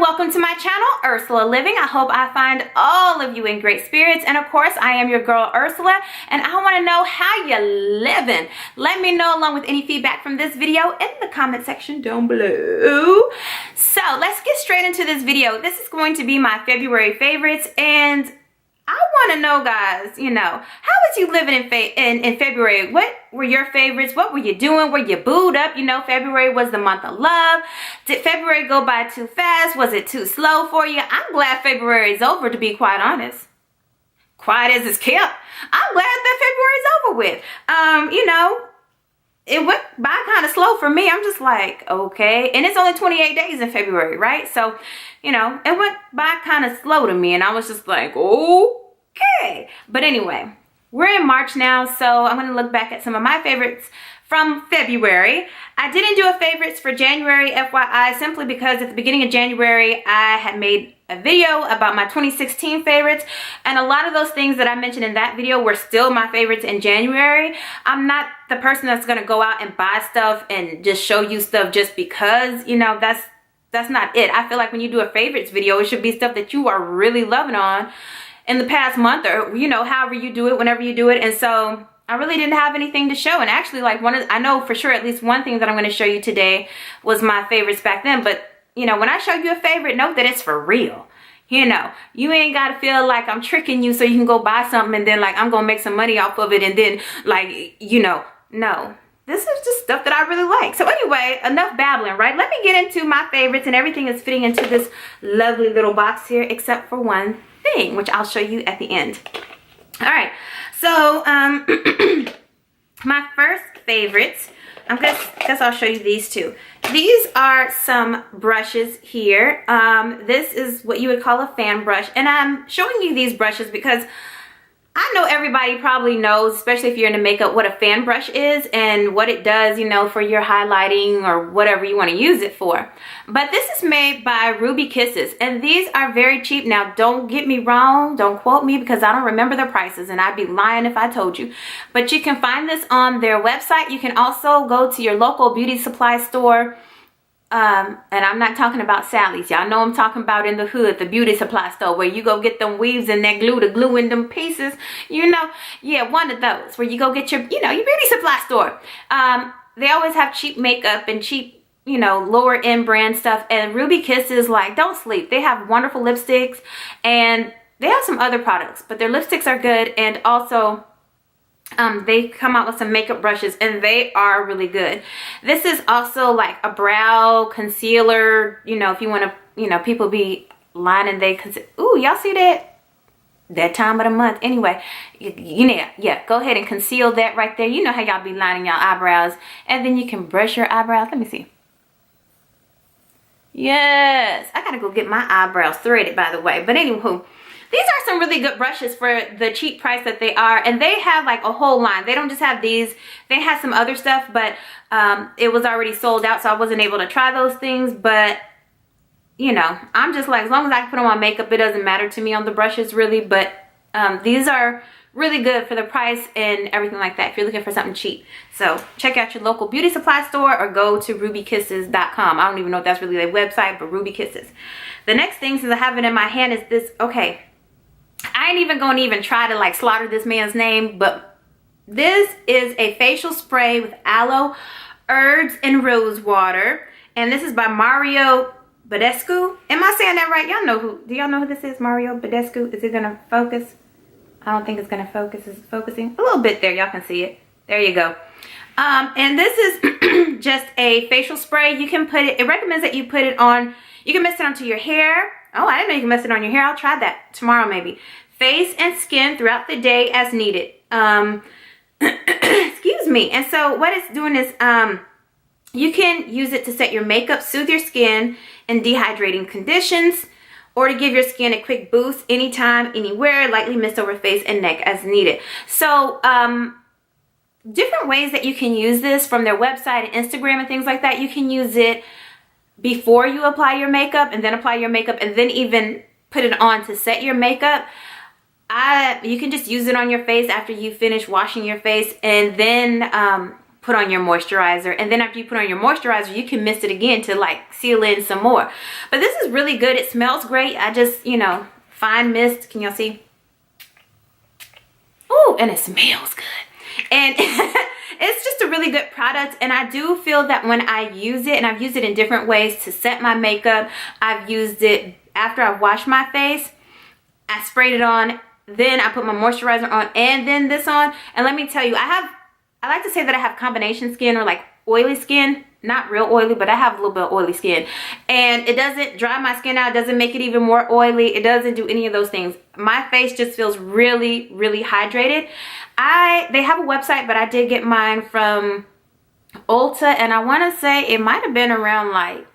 welcome to my channel, Ursula Living. I hope I find all of you in great spirits. And of course, I am your girl, Ursula, and I want to know how you living. Let me know along with any feedback from this video in the comment section down below. So let's get straight into this video. This is going to be my February favorites, and I want to know, guys, how was you living in February? What were your favorites? What were you doing? Were you booed up? February was the month of love. Did February go by too fast? Was it too slow for you? I'm glad February is over, to be quite honest. Quiet as it's kept. I'm glad that February's over with. It went by kind of slow for me. I'm just like, okay. And it's only 28 days in February, right? So, it went by kind of slow to me. And I was just like, okay. But anyway, we're in March now. So I'm going to look back at some of my favorites from February. I didn't do a favorites for January, FYI, simply because at the beginning of January, I had made a video about my 2016 favorites, and a lot of those things that I mentioned in that video were still my favorites in January. I'm not the person that's going to go out and buy stuff and just show you stuff just because, that's not it. I feel like when you do a favorites video, it should be stuff that you are really loving on in the past month, or, however you do it, whenever you do it. And so I really didn't have anything to show. And actually, I know for sure at least one thing that I'm going to show you today was my favorites back then. But, when I show you a favorite, note that it's for real. You ain't got to feel like I'm tricking you so you can go buy something and then I'm going to make some money off of it. And then no, this is just stuff that I really like. So anyway, enough babbling, right? Let me get into my favorites, and everything is fitting into this lovely little box here, except for one thing, which I'll show you at the end. All right. So, my first favorites, guess I'll show you these two. These are some brushes here. This is what you would call a fan brush, and I'm showing you these brushes because I know everybody probably knows, especially if you're into makeup, what a fan brush is and what it does, for your highlighting or whatever you want to use it for. But this is made by Ruby Kisses, and these are very cheap. Now, don't get me wrong. Don't quote me because I don't remember the prices, and I'd be lying if I told you. But you can find this on their website. You can also go to your local beauty supply store. And I'm not talking about Sally's. Y'all know I'm talking about in the hood, the beauty supply store, where you go get them weaves and that glue to glue in them pieces. Yeah, one of those where you go get your, your beauty supply store. They always have cheap makeup and cheap, lower end brand stuff. And Ruby Kisses, don't sleep. They have wonderful lipsticks, and they have some other products, but their lipsticks are good. And also, they come out with some makeup brushes, and they are really good. This is also like a brow concealer, if you want to, people be lining ooh, y'all see that time of the month. Anyway, yeah, go ahead and conceal that right there. You know how y'all be lining y'all eyebrows, and then you can brush your eyebrows. Let me see. Yes, I gotta go get my eyebrows threaded, by the way. But anywho, these are some really good brushes for the cheap price that they are, and they have a whole line. They don't just have these. They have some other stuff, but it was already sold out, so I wasn't able to try those things. But, I'm just as long as I can put on my makeup, it doesn't matter to me on the brushes, really. But these are really good for the price and everything like that if you're looking for something cheap. So check out your local beauty supply store or go to rubykisses.com. I don't even know if that's really their website, but Ruby Kisses. The next thing, since I have it in my hand, is this. Okay. I ain't even going to even try to slaughter this man's name, but this is a facial spray with aloe, herbs, and rose water. And this is by Mario Badescu. Am I saying that right? Do y'all know who this is? Mario Badescu. Is it going to focus? I don't think it's going to focus. Is it focusing? A little bit there. Y'all can see it. There you go. And this is just a facial spray. You can put it, it recommends that you put it on, you can mix it onto your hair. Oh, I didn't know you can mess it on your hair. I'll try that tomorrow maybe. Face and skin throughout the day as needed. Excuse me. And so what it's doing is you can use it to set your makeup, soothe your skin in dehydrating conditions, or to give your skin a quick boost anytime, anywhere, lightly mist over face and neck as needed. So different ways that you can use this from their website and Instagram and things like that. You can use it before you apply your makeup, and then apply your makeup, and then even put it on to set your makeup. You can just use it on your face after you finish washing your face, and then put on your moisturizer. And then after you put on your moisturizer, you can mist it again to like seal in some more. But this is really good. It smells great. I just, you know, fine mist. Can y'all see? Oh, and it smells good. And it's just a really good product. And I do feel that when I use it, and I've used it in different ways to set my makeup. I've used it after I've washed my face. I sprayed it on, then I put my moisturizer on, and then this on. And let me tell you, I like to say that I have combination skin, or like oily skin. Not real oily, but I have a little bit of oily skin. And it doesn't dry my skin out, doesn't make it even more oily. It doesn't do any of those things. My face just feels really, really hydrated. They have a website, but I did get mine from Ulta, and I want to say it might have been around like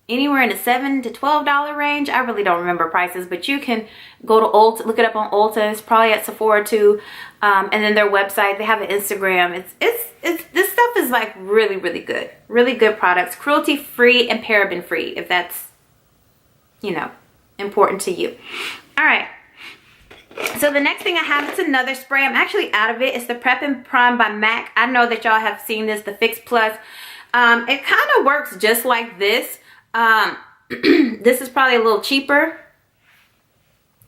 anywhere in the $7 to $12 range. I really don't remember prices, but you can go to Ulta, look it up on Ulta. It's probably at Sephora too. And then their website, they have an Instagram. This stuff is like really, really good. Really good products. Cruelty free and paraben free, if that's, you know, important to you. All right. So the next thing I have is another spray. I'm actually out of it. It's the Prep and Prime by MAC. I know that y'all have seen this, the Fix Plus. It kind of works just like this. This is probably a little cheaper,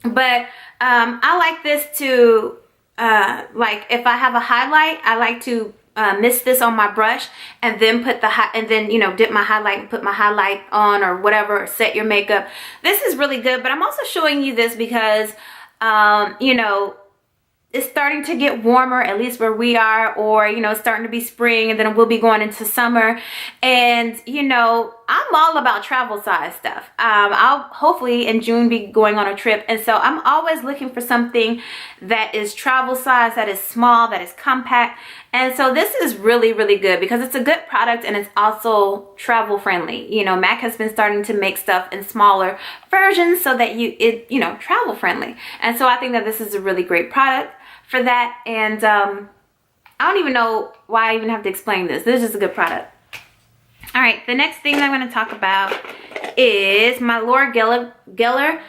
but I like this to like if I have a highlight, I like to mist this on my brush and then you know, dip my highlight and put my highlight on or whatever, or set your makeup. This is really good, but I'm also showing you this because you know, it's starting to get warmer, at least where we are, or, you know, it's starting to be spring, and then we'll be going into summer. And, you know, I'm all about travel size stuff. I'll hopefully in June be going on a trip. And so I'm always looking for something that is travel size, that is small, that is compact. And so this is really, really good because it's a good product and it's also travel friendly. You know, MAC has been starting to make stuff in smaller versions so that you know, travel friendly. And so I think that this is a really great product for that. And I don't even know why I even have to explain this. This is just a good product. All right, the next thing I'm going to talk about is my Laura Geller.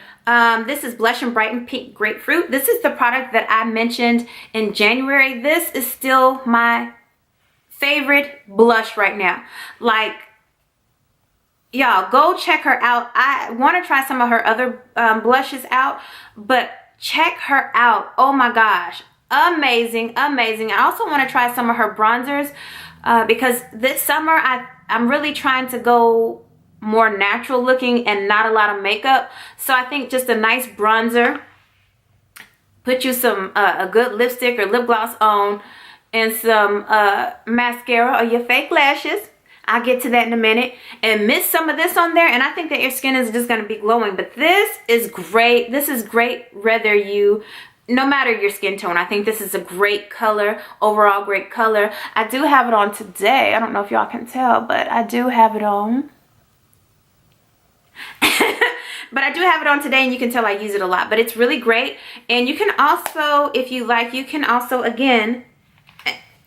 This is Blush and Brighten Pink Grapefruit. This is the product that I mentioned in January. This is still my favorite blush right now. Like, y'all, go check her out. I want to try some of her other blushes out, but check her out. Oh my gosh, amazing, amazing. I also want to try some of her bronzers because this summer I'm really trying to go more natural looking and not a lot of makeup. So I think just a nice bronzer, put you some a good lipstick or lip gloss on, and some mascara or your fake lashes. I'll get to that in a minute. And mist some of this on there, and I think that your skin is just going to be glowing. But this is great. This is great whether no matter your skin tone. I think this is a great color, overall great color. I do have it on today. I don't know if y'all can tell, but I do have it on. But I do have it on today, and you can tell I use it a lot. But it's really great. And you can also, if you like, you can also, again,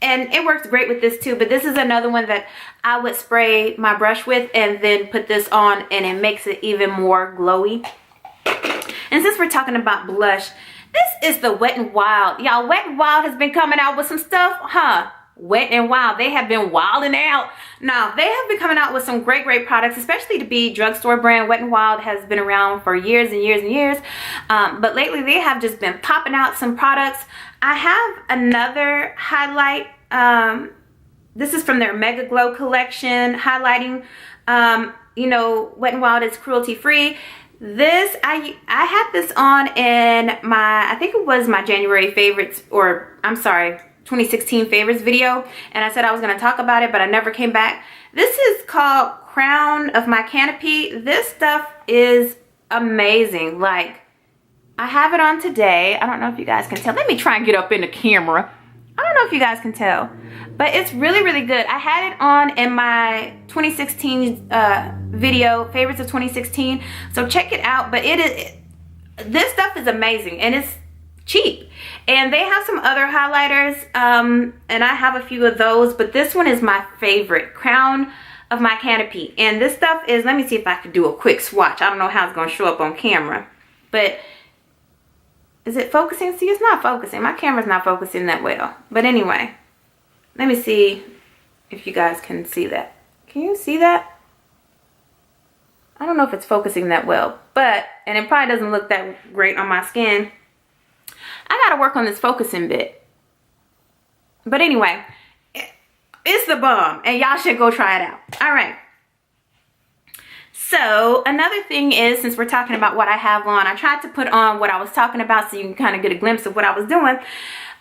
and it works great with this too, but this is another one that I would spray my brush with and then put this on, and it makes it even more glowy. And since we're talking about blush, this is the Wet n Wild. Y'all, Wet n Wild has been coming out with some stuff, huh? Wet n Wild, they have been wilding out. Now, they have been coming out with some great, great products, especially to be drugstore brand. Wet n Wild has been around for years and years and years. But lately, they have just been popping out some products. I have another highlight. This is from their Mega Glow collection, highlighting. You know, Wet n Wild is cruelty free. This, I had this on in my, I think it was my January favorites, or I'm sorry, 2016 favorites video, and I said I was going to talk about it, but I never came back. This is called Crown of My Canopy. This stuff is amazing. Like, I have it on today. I don't know if you guys can tell. Let me try and get up in the camera. I don't know if you guys can tell, but it's really, really good. I had it on in my 2016 video, favorites of 2016. So check it out. But this stuff is amazing, and it's cheap. And they have some other highlighters, and I have a few of those, but this one is my favorite, Crown of My Canopy. And this stuff is, let me see if I can do a quick swatch. I don't know how it's going to show up on camera, but is it focusing? See, it's not focusing. My camera's not focusing that well. But anyway, let me see. if you guys can see that. Can you see that? I don't know if it's focusing that well, but, and it probably doesn't look that great on my skin. I gotta work on this focusing bit. But anyway, it's the bomb, and y'all should go try it out. All right. So another thing is, since we're talking about what I have on, I tried to put on what I was talking about so you can kind of get a glimpse of what I was doing.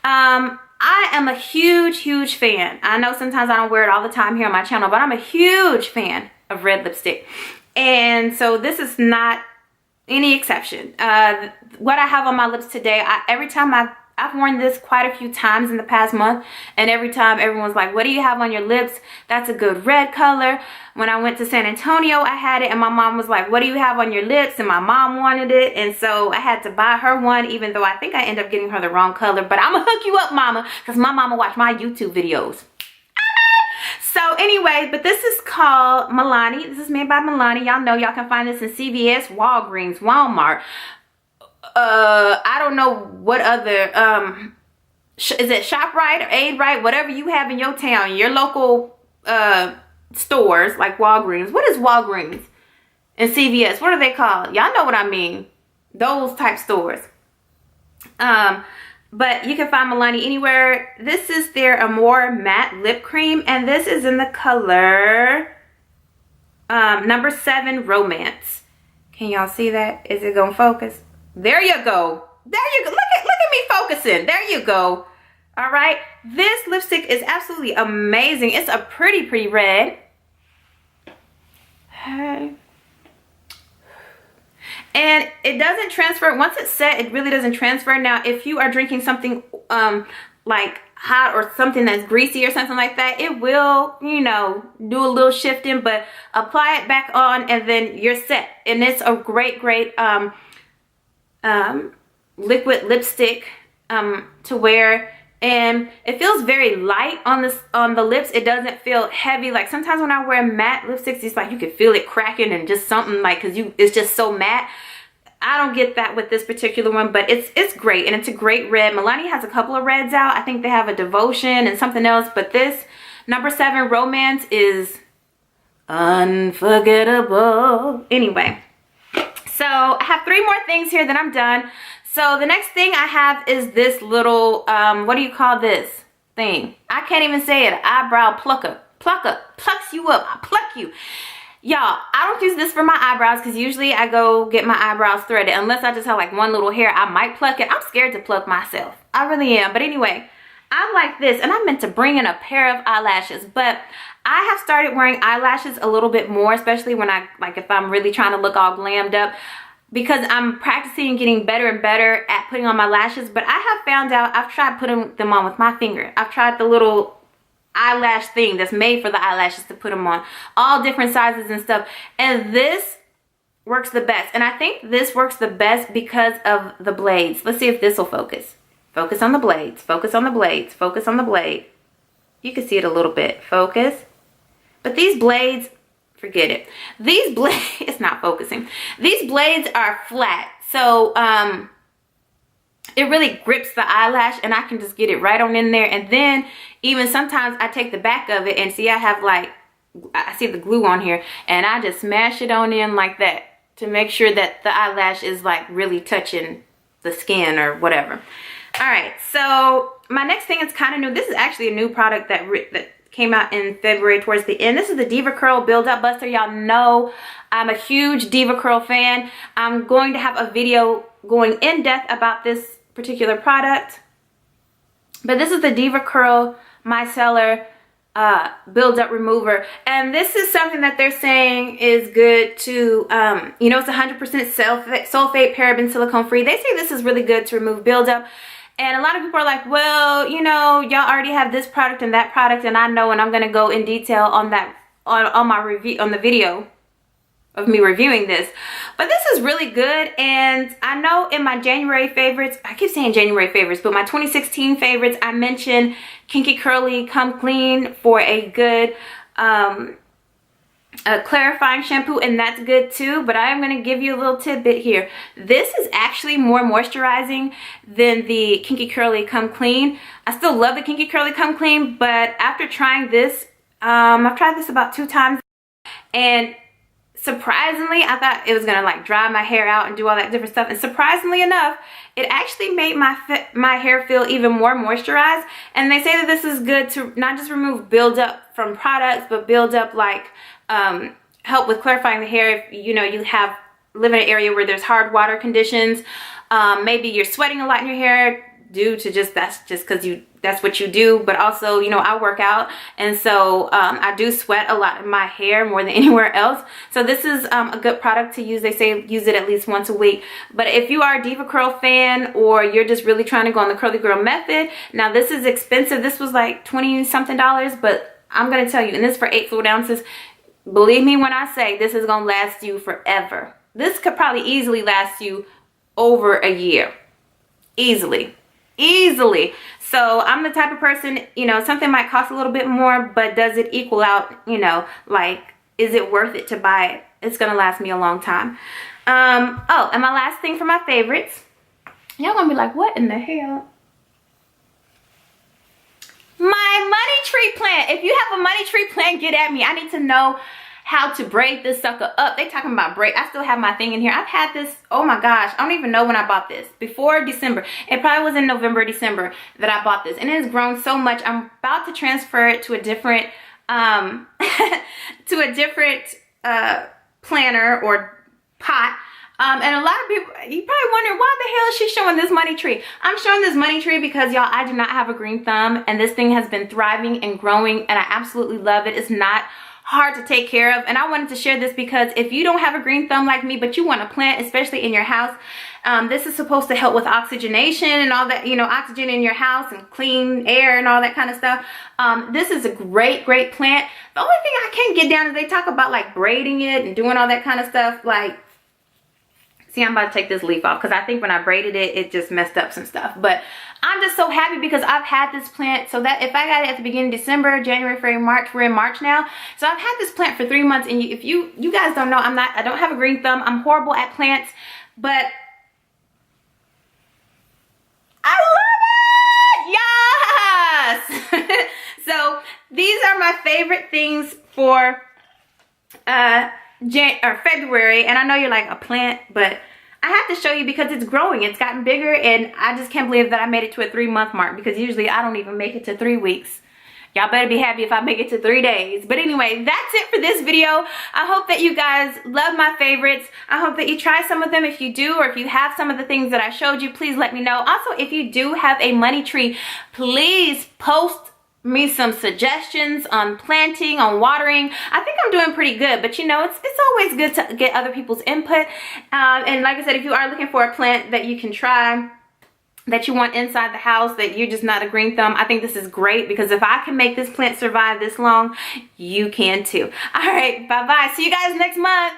I am a huge fan. I know sometimes I don't wear it all the time here on my channel, but I'm a huge fan of red lipstick. And so this is not any exception. What I have on my lips today, every time I've worn this quite a few times in the past month, and every time everyone's like, what do you have on your lips? That's a good red color. When I went to San Antonio, I had it, and my mom was like, what do you have on your lips? And my mom wanted it, and so I had to buy her one, even though I think I ended up getting her the wrong color. But I'm gonna hook you up, mama, because my mama watched my YouTube videos. So anyway, but this is called Milani. This is made by Milani. Y'all know y'all can find this in CVS, Walgreens, Walmart. I don't know what other, is it ShopRite or Aid-Rite? Whatever you have in your town, your local stores like Walgreens. What is Walgreens and CVS? What are they called? Y'all know what I mean. Those type stores. But you can find Milani anywhere. This is their Amore Matte Lip Cream, and this is in the color number 7 Romance. Can y'all see that? Is it gonna focus? There you go. There you go. Look at me focusing. There you go. All right. This lipstick is absolutely amazing. It's a pretty red. Okay. And it doesn't transfer. Once it's set, it really doesn't transfer. Now, if you are drinking something like hot or something that's greasy or something like that, it will, you know, do a little shifting, but apply it back on and then you're set. And it's a great liquid lipstick to wear, and it feels very light on the lips. It doesn't feel heavy. Like sometimes when I wear matte lipsticks, it's like you can feel it cracking and just something like, because it's just so matte. I don't get that with this particular one, but it's great, and it's a great red. Milani has a couple of reds out. I think they have a Devotion and something else, but this number 7 Romance is unforgettable. Anyway, so I have 3 more things here, then I'm done. So the next thing I have is this little, what do you call this thing? I can't even say it. Eyebrow plucker. Plucks you up. I pluck you. Y'all, I don't use this for my eyebrows because usually I go get my eyebrows threaded. Unless I just have like one little hair, I might pluck it. I'm scared to pluck myself. I really am. But anyway, I like this, and I meant to bring in a pair of eyelashes, but I have started wearing eyelashes a little bit more, especially when if I'm really trying to look all glammed up, because I'm practicing and getting better and better at putting on my lashes. But I have found out, I've tried putting them on with my finger. I've tried the little eyelash thing that's made for the eyelashes to put them on, all different sizes and stuff, and this works the best. And I think this works the best because of the blades. Let's see if this will focus. Focus on the blades. Focus on the blades. Focus on the blade. You can see it a little bit. Focus. But these blades, forget it. These blades, it's not focusing. These blades are flat, so it really grips the eyelash, and I can just get it right on in there. And then even sometimes I take the back of it, and see, I have like, I see the glue on here, and I just smash it on in like that to make sure that the eyelash is like really touching the skin or whatever. All right, so my next thing is kind of new. This is actually a new product that came out in February towards the end. This is the DevaCurl Build Up Buster. Y'all know I'm a huge DevaCurl fan. I'm going to have a video going in depth about this particular product, but this is the DevaCurl Micellar Build Up Remover, and this is something that they're saying is good to, you know, it's 100% sulfate, paraben, silicone free. They say this is really good to remove buildup. And a lot of people are like, well, you know, y'all already have this product and that product, and I know, and I'm gonna go in detail on that on my review, on the video of me reviewing this. But this is really good, and I know in my January favorites, I keep saying January favorites, but my 2016 favorites, I mentioned Kinky Curly Come Clean for a good clarifying shampoo, and that's good too. But I am going to give you a little tidbit here. This is actually more moisturizing than the Kinky Curly Come Clean. I still love the Kinky Curly Come Clean, but after trying this, I've tried this about 2 times, and surprisingly, I thought it was gonna like dry my hair out and do all that different stuff, and surprisingly enough, it actually made my hair feel even more moisturized. And they say that this is good to not just remove buildup from products, but build up like help with clarifying the hair if you know you live in an area where there's hard water conditions. Maybe you're sweating a lot in your hair due to that's what you do, but also, you know, I work out, and so I do sweat a lot in my hair more than anywhere else. So this is a good product to use. They say use it at least once a week. But if you are a DevaCurl fan, or you're just really trying to go on the curly girl method, now this is expensive. This was like 20 something dollars, but I'm gonna tell you, and this is for 8 fluid ounces. Believe me when I say this is gonna last you forever. This could probably easily last you over a year. Easily. So I'm the type of person, you know, something might cost a little bit more, but does it equal out, you know, like, is it worth it to buy it? It's gonna last me a long time. Oh, and my last thing for my favorites, y'all gonna be like, what in the hell? My money tree plant. If you have a money tree plant, get at me. I need to know how to braid this sucker up. They talking about braid. I still have my thing in here. I've had this, oh my gosh, I don't even know when I bought this. Before December. It probably was in November, December that I bought this. And it has grown so much. I'm about to transfer it to a different planter or pot. And a lot of people, you probably wonder, why the hell is she showing this money tree? I'm showing this money tree because, y'all, I do not have a green thumb, and this thing has been thriving and growing, and I absolutely love it. It's not hard to take care of, and I wanted to share this because if you don't have a green thumb like me, but you want to plant, especially in your house, this is supposed to help with oxygenation and all that, you know, oxygen in your house and clean air and all that kind of stuff. This is a great plant. The only thing I can't get down is they talk about like braiding it and doing all that kind of stuff. Like, see, I'm about to take this leaf off because I think when I braided it, it just messed up some stuff. But I'm just so happy because I've had this plant, so that if I got it at the beginning of December, January, February, March, we're in March now. So I've had this plant for 3 months, and if you guys don't know, I don't have a green thumb. I'm horrible at plants, but I love it. Yes. So these are my favorite things for February, and I know you're like, a plant, but I have to show you because it's growing. It's gotten bigger, and I just can't believe that I made it to a 3-month mark, because usually I don't even make it to 3 weeks. Y'all better be happy if I make it to 3 days. But anyway, that's it for this video. I hope that you guys love my favorites. I hope that you try some of them. If you do, or if you have some of the things that I showed you, please let me know. Also, if you do have a money tree, please post me some suggestions on planting, on watering. I think I'm doing pretty good, but you know, it's always good to get other people's input. And like I said, if you are looking for a plant that you can try, that you want inside the house, that you're just not a green thumb, I think this is great, because if I can make this plant survive this long, you can too. All right, bye-bye. See you guys next month.